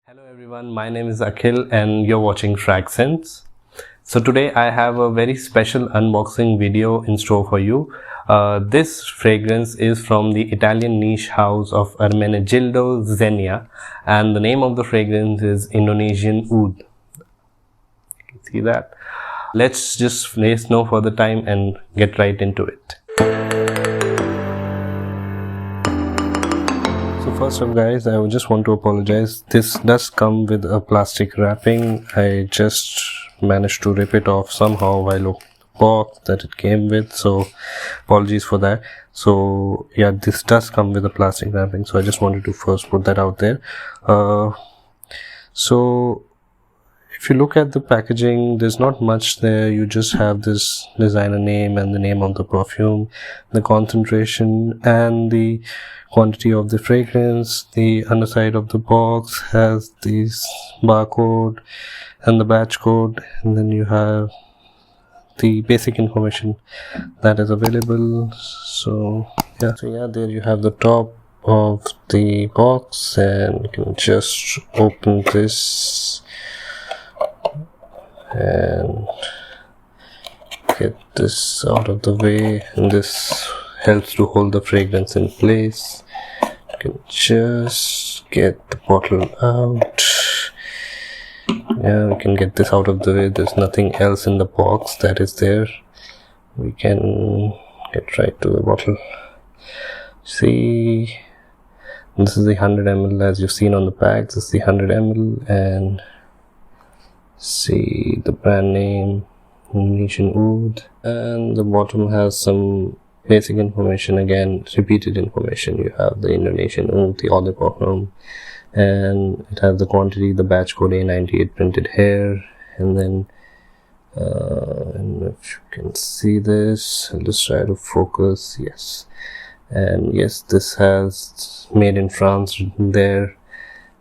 Hello everyone, my name is Akhil and you're watching Essenze. So today I have a very special unboxing video in store for you. This fragrance is from the Italian niche house of Ermenegildo Zegna, and the name of the fragrance is Indonesian Oud. You can see that. Let's just waste no further time and get right into it. So first up guys, I would just want to apologize. This does come with a plastic wrapping. I just managed to rip it off somehow while opening the box that it came with, so apologies for that. So yeah, this does come with a plastic wrapping, so I just wanted to first put that out there. So if you look at the packaging, there's not much there. You just have this designer name and the name of the perfume, the concentration and the quantity of the fragrance. The underside of the box has this barcode and the batch code, and then you have the basic information that is available. So yeah, there you have the top of the box, and you can just open this and get this out of the way, and this helps to hold the fragrance in place. You can just get the bottle out. Yeah, we can get this out of the way. There's nothing else in the box that is there. We can get right to the bottle. See, this is the 100 ml as you've seen on the pack. This is the 100 ml, and see the brand name Indonesian Oud, and the bottom has some basic information, again repeated information. You have the Indonesian Oud, the eau de parfum, and it has the quantity, the batch code A98 printed here, and then and if you can see this, I'll just try to focus. Yes, and yes, this has made in France written there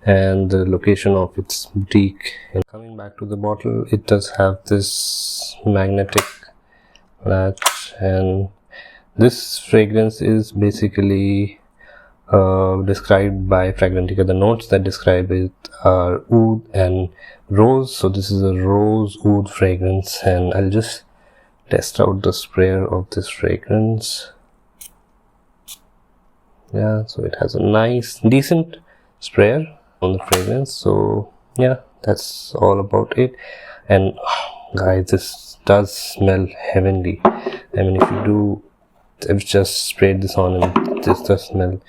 and the location of its boutique. And coming back to the bottle, it does have this magnetic latch, and this fragrance is basically described by Fragrantica. The notes that describe it are oud and rose, so this is a rose oud fragrance, and I'll just test out the sprayer of this fragrance. Yeah, so it has a nice decent sprayer on the fragrance. So yeah, that's all about it. And guys, this does smell heavenly. I mean, if you do, I've just sprayed this on and this does smell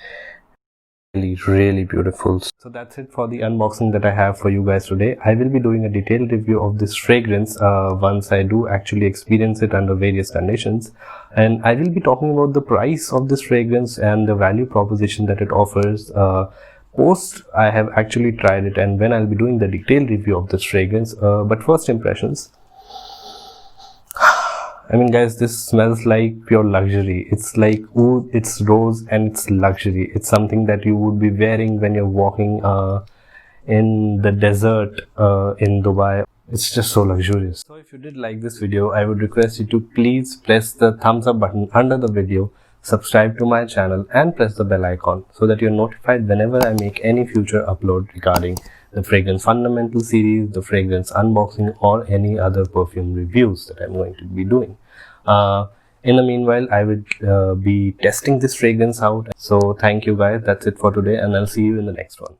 really beautiful. So that's it for the unboxing that I have for you guys today. I will be doing a detailed review of this fragrance once I do actually experience it under various conditions, and I will be talking about the price of this fragrance and the value proposition that it offers post I have actually tried it, and when I'll be doing the detailed review of this fragrance. But first impressions, I mean guys, this smells like pure luxury. It's like oud, it's rose, and it's luxury. It's something that you would be wearing when you're walking in the desert in Dubai. It's just so luxurious. So if you did like this video, I would request you to please press the thumbs up button under the video, subscribe to my channel, and press the bell icon so that you're notified whenever I make any future upload regarding the fragrance fundamental series, the fragrance unboxing, or any other perfume reviews that I'm going to be doing. In the meanwhile, I will be testing this fragrance out. So thank you guys, that's it for today, and I'll see you in the next one.